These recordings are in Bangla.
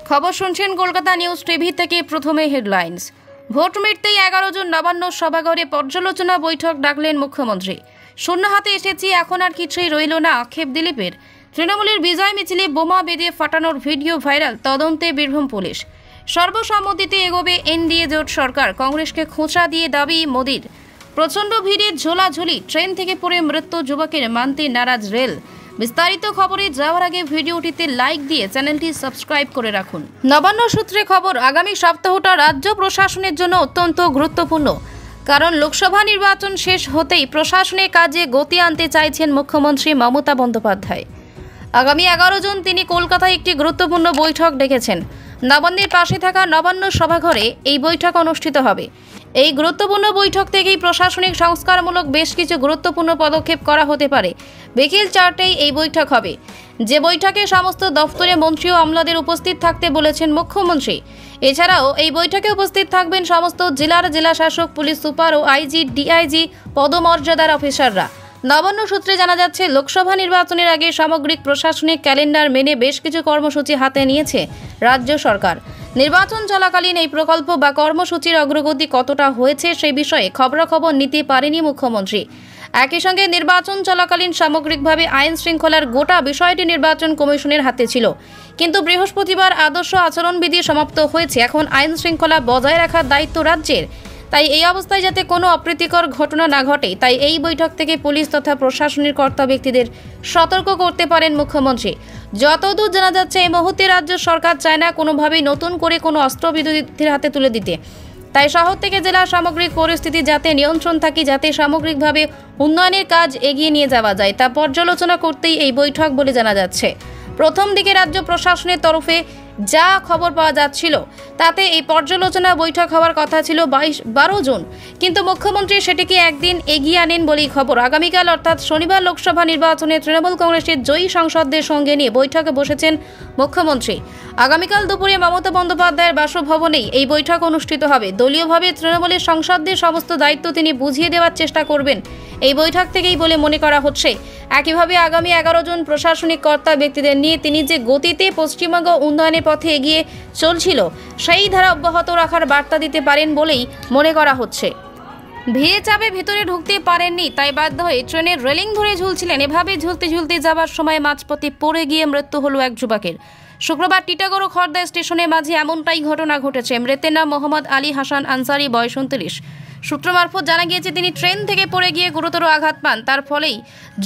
খবর শুনছেন কলকাতা নিউজ টিভি থেকে। প্রথমে হেডলাইন্স। ভোট মিটতেই 11 জন নবান্ন সভাঘরে পর্যালোচনা বৈঠক ডাকলেন মুখ্যমন্ত্রী। শূন্য হাতে এসেছি, এখন আর কিছুই রইল না, আক্ষেপ দিলীপের। তৃণমূলের বিজয় মিছিলে বোমা বেঁধে ফাটানোর ভিডিও ভাইরাল, তদন্তে বীরভূম পুলিশ। সর্বসম্মতিতে এগোবে এনডিএ জোট সরকার, কংগ্রেসকে খোঁচা দিয়ে দাবি মোদির। প্রচণ্ড ভিড়ে ঝোলাঝুলি, ট্রেন থেকে পড়ে মৃত্যু যুবকের, মানতে নারাজ রেল। বিস্তারিত খবরে যাওয়ার আগে ভিডিওটিতে লাইক দিয়ে চ্যানেলটি সাবস্ক্রাইব করে রাখুন। নবান্ন সূত্রে খবর, আগামী সপ্তাহটা রাজ্য প্রশাসনের জন্য অত্যন্ত গুরুত্বপূর্ণ, কারণ লোকসভা নির্বাচন শেষ হতেই প্রশাসনের কাজে গতি আনতে চাইছেন মুখ্যমন্ত্রী মমতা বন্দ্যোপাধ্যায়। আগামী 11 জন তিনি কলকাতায় একটি গুরুত্বপূর্ণ বৈঠক ডেকেছেন। নবান্নের পাশে থাকা নবান্ন সভাঘরে এই বৈঠক অনুষ্ঠিত হবে। এই গুরুত্বপূর্ণ বৈঠক থেকেই প্রশাসনিক সংস্কারমূলক বেশ কিছু গুরুত্বপূর্ণ পদক্ষেপ করা হতে পারে। বিকেল 4টায় এই বৈঠক হবে, যে বৈঠকে সমস্ত দফতরে মন্ত্রী ও আমলাদের উপস্থিত থাকতে বলেছেন মুখ্যমন্ত্রী। এছাড়াও এই বৈঠকে উপস্থিত থাকবেন সমস্ত জেলার জেলাশাসক, পুলিশ সুপার ও আইজি, ডিআইজি পদমর্যাদার অফিসাররা। নবান্ন সূত্রে জানা যাচ্ছে, লোকসভা নির্বাচনের আগে সামগ্রিক প্রশাসনিক ক্যালেন্ডার মেনে বেশ কিছু কর্মসূচি হাতে নিয়েছে রাজ্য সরকার। নির্বাচন চলাকালীন এই প্রকল্প বা কর্মসূচির অগ্রগতি কতটা হয়েছে সেই বিষয়ে খবরাখবর নিতে পারেনি মুখ্যমন্ত্রী। একই সঙ্গে নির্বাচন চলাকালীন সামগ্রিকভাবে আইন শৃঙ্খলার গোটা বিষয়টি নির্বাচন কমিশনের হাতে ছিল, কিন্তু বৃহস্পতিবার আদর্শ আচরণবিধি সমাপ্ত হয়েছে। এখন আইন শৃঙ্খলা বজায় রাখার দায়িত্ব রাজ্যের। তাই এই অবস্থায় যাতে কোনো অপ্রীতিকর ঘটনা না ঘটে, তাই এই বৈঠক থেকে পুলিশ তথা প্রশাসনের কর্তা ব্যক্তিদের সতর্ক করতে পারেন মুখ্যমন্ত্রী। যতদূর জানা যাচ্ছে, এই মুহূর্তে রাজ্য সরকার চায় না কোনোভাবেই নতুন করে কোনো অস্ত্র বিরোধীদের হাতে তুলে দিতে। তাই শহর থেকে জেলার সামগ্রিক পরিস্থিতি যাতে নিয়ন্ত্রণ থাকে, যাতে সামগ্রিকভাবে উন্নয়নের কাজ এগিয়ে নিয়ে যাওয়া যায়, তা পর্যালোচনা করতেই এই বৈঠক বলে জানা যাচ্ছে। প্রথম দিকে রাজ্য প্রশাসনের তরফে যা খবর পাওয়া যাচ্ছিল, তাতে এই পর্যালোচনা বৈঠক হওয়ার কথা ছিল 12 জুন, কিন্তু মুখ্যমন্ত্রী সেটিকে একদিন এগিয়ে আনেন বলেই খবর। আগামীকাল অর্থাৎ শনিবার লোকসভা নির্বাচনে তৃণমূল কংগ্রেসের জয়ী সাংসদদের সঙ্গে নিয়ে বৈঠকে বসেছেন মুখ্যমন্ত্রী। আগামীকাল দুপুরে মমতা বন্দ্যোপাধ্যায়ের বাসভবনেই এই বৈঠক অনুষ্ঠিত হবে। দলীয়ভাবে তৃণমূলের সাংসদদের সমস্ত দায়িত্ব তিনি বুঝিয়ে দেওয়ার চেষ্টা করবেন এই বৈঠক থেকেই বলে মনে করা হচ্ছে। একইভাবে আগামী 11 জন প্রশাসনিক কর্তা ব্যক্তিদের নিয়ে তিনি যে গতিতে পশ্চিমবঙ্গ উন্নয়নের পথে এগিয়ে চলছিল, সেই ধারা অব্যাহত রাখার বার্তা দিতে পারেন বলেই মনে করা হচ্ছে। ভিড়ে চাপে ভেতরে ঢুকতে পারেননি, তাই বাধ্য হয়ে ট্রেনের রেলিং ধরে ঝুলছিলেন। এভাবে ঝুলতে ঝুলতে যাবার সময় মাঝপথে পড়ে গিয়ে মৃত্যু হলো এক যুবকের। শুক্রবার টিটাগড় ও খড়দা স্টেশনের মাঝে এমনটাই ঘটনা ঘটেছে। মৃতের নাম মোহাম্মদ আলী হাসান আনসারি, বয়স 29। সূত্র মারফত জানা গিয়েছে, তিনি ট্রেন থেকে পড়ে গিয়ে গুরুতর আঘাত পান, তার ফলেই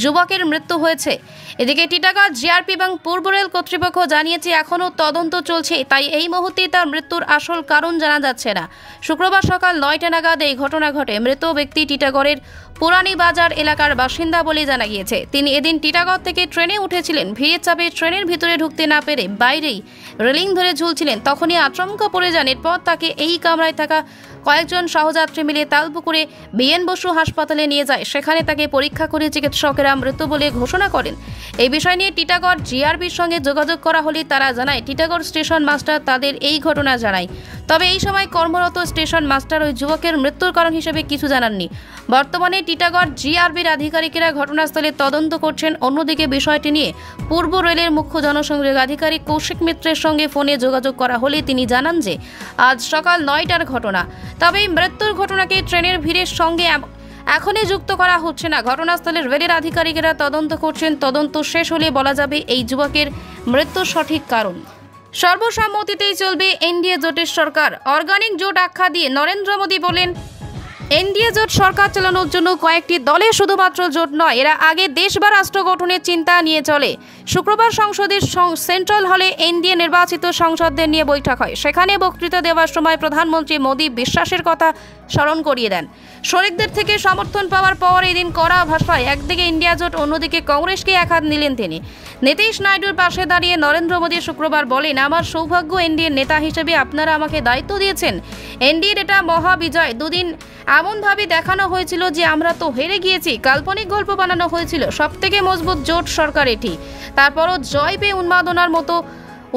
যুবকের মৃত্যু হয়েছে। এদিকে টিটাগড় জিআরপি এবং পূর্ব রেল কর্তৃপক্ষ জানিয়েছে এখনও তদন্ত চলছে, তাই এই মুহূর্তে তার মৃত্যুর আসল কারণ জানা যাচ্ছে না। শুক্রবার সকাল 9টা নাগাদ এই ঘটনা ঘটে। মৃত ব্যক্তি টিটাগড়ের পুরানি বাজার এলাকার বাসিন্দা বলে জানা গিয়েছে। তিনি এদিন টিটাগড় থেকে ট্রেনে উঠেছিলেন। ভিড়ের চাপে ট্রেনের ভিতরে ঢুকতে না পেরে বাইরেই রেলিং ধরে ঝুলছিলেন, তখনই আচমকা পড়ে যান। এরপর তাকে এই কামরায় থাকা কয়েকজন সহযাত্রী মিলে তালপুকুরে বিএন বসু হাসপাতালে নিয়ে যায়। সেখানে তাকে পরীক্ষা করে চিকিৎসকেরা মৃত বলে ঘোষণা করেন। এই বিষয় নিয়ে টিটাগড় জিআরপির সঙ্গে যোগাযোগ করা হলে তারা জানায়, টিটাগড় স্টেশন মাস্টার তাদের এই ঘটনা জানায়। তবে এই সময় কর্মরত স্টেশন মাস্টার ওই যুবকের মৃত্যুর কারণ হিসেবে কিছু জানাননি। বর্তমানে টিটাগড় জিআরপির আধিকারিকেরা ঘটনাস্থলে তদন্ত করছেন। অন্যদিকে বিষয়টি নিয়ে পূর্ব রেলের মুখ্য জনসংযোগ আধিকারিক কৌশিক মিত্রের সঙ্গে ফোনে যোগাযোগ করা হলে তিনি জানান যে আজ সকাল 9টার ঘটনা। তবে এই মৃত্যুর ঘটনাকে ট্রেনের ভিড়ের সঙ্গে এখনই যুক্ত করা হচ্ছে না। ঘটনাস্থলের রেলের আধিকারিকেরা তদন্ত করছেন। তদন্ত শেষ হলে বলা যাবে এই যুবকের মৃত্যুর সঠিক কারণ। সর্বসম্মতিতেই চলবে এনডিএ জোটের সরকার, অর্গানিক জোট আখ্যা দিয়ে নরেন্দ্র মোদী বলেন, এনডিএ জোট সরকার চালানোর জন্য কয়েকটি দলের শুধুমাত্র জোট নয়, এরা আগে দেশ বা রাষ্ট্র গঠনের চিন্তা নিয়ে চলে। শুক্রবার সংসদের সেন্ট্রাল হলে এনডিএ নির্বাচিত সংসদদের নিয়ে বৈঠক হয়। সেখানে বক্তৃতা দেওয়ার সময় প্রধানমন্ত্রী মোদী বিশ্বাসের কথা স্মরণ করিয়ে দেন। শরিকদের থেকে সমর্থন পাওয়ার পর এদিন কড়া ভাষায় একদিকে ইন্ডিয়া জোট, অন্যদিকে কংগ্রেসকে এক হাত নিলেন তিনি। নীতিশ নাইডুর পাশে দাঁড়িয়ে নরেন্দ্র মোদী শুক্রবার বলেন, আমার সৌভাগ্য, এনডিএর নেতা হিসেবে আপনারা আমাকে দায়িত্ব দিয়েছেন। এনডিএর এটা মহাবিজয়। দুদিন এমনভাবে দেখানো হয়েছিল যে আমরা তো হেরে গিয়েছি, কাল্পনিক গল্প বানানো হয়েছিল। সবথেকে মজবুত জোট সরকার এটি। তারপরও জয় পেয়ে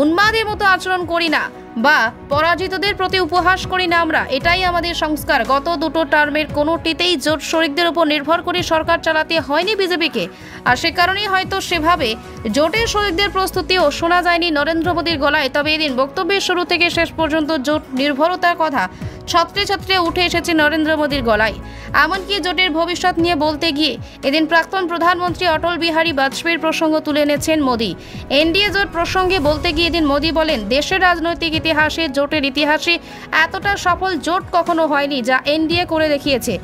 উন্মাদের মতো আচরণ করি না। বা পরাজিতদের প্রতি উপহাস করি না আমরা, এটাই আমাদের সংস্কার। গত দুটো টার্মের কোনোটিতেই জোট শরিকদের উপর নির্ভর করে সরকার চালাতে হয়নি বিজেপিকে, আর সে কারণেই হয়তো সেভাবে জোটের শরিকদের প্রস্তুতিও শোনা যায়নি নরেন্দ্র মোদীর গলায়। তবে এদিন বক্তব্যের শুরু থেকে শেষ পর্যন্ত জোট নির্ভরতার কথা ছত্রে ছত্রে উঠে এসেছে নরেন্দ্র মোদীর গলায়। এমনকি জোটের ভবিষ্যৎ নিয়ে বলতে গিয়ে এদিন প্রাক্তন প্রধানমন্ত্রী অটল বিহারী বাজপেয়ীর প্রসঙ্গ তুলে এনেছেন মোদী। এনডিএ জোট প্রসঙ্গে বলতে গিয়ে এদিন মোদী বলেন, দেশের রাজনৈতিক ইতিহাসে জোটের ইতিহাসে এতটা সফল জোট কখনো হয়নি যা এনডিএ করে দেখিয়েছে।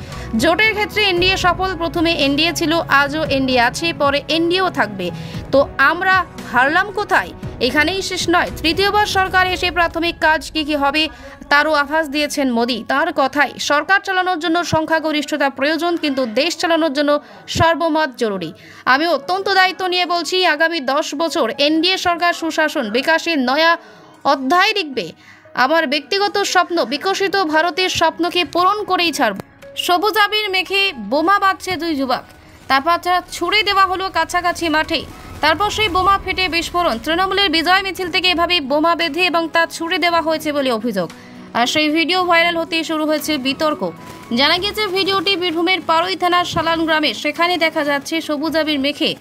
জোটের ক্ষেত্রে এনডিএ সফল, প্রথমে এনডিএ ছিল, আজও এনডিএ আছে, পরে এনডিএও থাকবে। তো আমরা হারলাম কোথায়? এখানেই শেষ নয়, তৃতীয়বার সরকার এসে প্রাথমিক কাজ কি হবে তারও আভাস দিয়েছেন মোদী। তার কথায় সরকার চালানোর জন্য সংখ্যাগরিষ্ঠতা প্রয়োজন, কিন্তু দেশ চালানোর জন্য সর্বমত জরুরি। আমি অত্যন্ত দায়িত্ব নিয়ে বলছি, আগামী 10 বছর এনডিএ সরকার সুশাসন বিকাশের নয়া অধ্যায় লিখবে। আমার ব্যক্তিগত স্বপ্ন বিকশিত ভারতের স্বপ্নকে পূরণ করেই ছাড়ব। সবুজ আবির মেখে বোমা বাঁধছে 2 যুবক, তারপর ছুড়ে দেওয়া হলো কাছাকাছি মাঠে, তারপর সেই বোমা ফেটে বিস্ফোরণ। তৃণমূলের বিজয় মিছিল থেকে এভাবে বোমা বেঁধে এবং তা ছুড়ে দেওয়া হয়েছে বলে অভিযোগ, আর সেই ভিডিও ভাইরাল হতে শুরু হয়েছে বিতর্ক। জানা গেছে ভিডিওটি বীরভূমের পারুই থানার সালান গ্রামে। সেখানে দেখা যাচ্ছে সবুজ আবির মেখে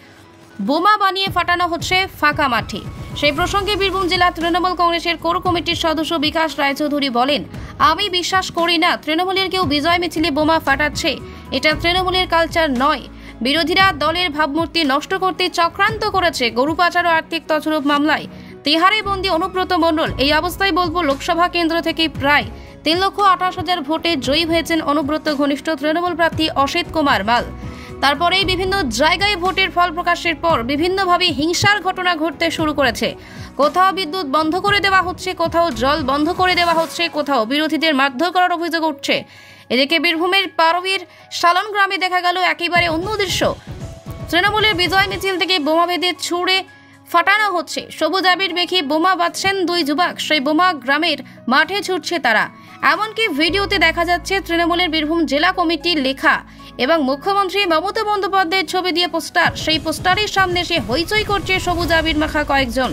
বোমা বানিয়ে ফাটানো হচ্ছে ফাঁকা মাঠে। সেই প্রসঙ্গে বীরভূম জেলা তৃণমূল কংগ্রেসের কোর কমিটির সদস্য বিকাশ রায়চৌধুরী বলেন, আমি বিশ্বাস করি না তৃণমূলের কেউ বিজয় মিছিলে বোমা ফাটাচ্ছে, এটা তৃণমূলের কালচার নয়। বিরোধীরা দলের ভাবমূর্তি নষ্ট করতে চক্রান্ত করেছে। গরু পাচার ও আর্থিক তছরূপ মামলায় তিহারে বন্দী অনুব্রত মণ্ডল। এই অবস্থায় বলবো, লোকসভা কেন্দ্র থেকে প্রায় 3,28,000 ভোটে জয়ী হয়েছেন অনুব্রত ঘনিষ্ঠ তৃণমূল প্রার্থী অসিত কুমার মাল। তারপরেই বিভিন্ন জায়গায় ভোটের ফল প্রকাশের পর বিভিন্নভাবে হিংসার ঘটনা ঘটতে শুরু করেছে। কোথাও বিদ্যুৎ বন্ধ করে দেওয়া হচ্ছে, কোথাও জল বন্ধ করে দেওয়া হচ্ছে, কোথাও বিরোধীদের মারধর করার অভিযোগ উঠছে। এদিকে বীরভূমের পারুইর সালন গ্রামে দেখা গেল একেবারে অন্য দৃশ্য। তৃণমূলের বিজয় মিছিল থেকে বোমা বেঁধে ছুড়ে ফাটানো হচ্ছে। সবুজ আবির মেখে বোমা বাঁধছেন 2 যুবক, সেই বোমা গ্রামের মাঠে ছুটছে তারা। এমনকি ভিডিওতে দেখা যাচ্ছে তৃণমূলের বীরভূম জেলা কমিটির লেখা এবং মুখ্যমন্ত্রী মমতা বন্দ্যোপাধ্যায়ের ছবি দিয়ে পোস্টার। সেই পোস্টারের সামনে সে হইচই করছে সবুজ আবির মাখা কয়েকজন।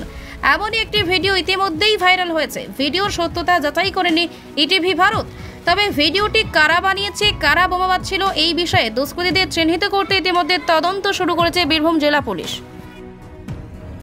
এমনই একটি ভিডিও ইতিমধ্যেই ভাইরাল হয়েছে। ভিডিওর সত্যতা যাচাই করেনি ইটিভি ভারত। তবে ভিডিওটি কারা বানিয়েছে, কারা বোমা বাঁধছিল, এই বিষয়ে দুষ্কৃতীদের চিহ্নিত করতে ইতিমধ্যে তদন্ত শুরু করেছে বীরভূম জেলা পুলিশ।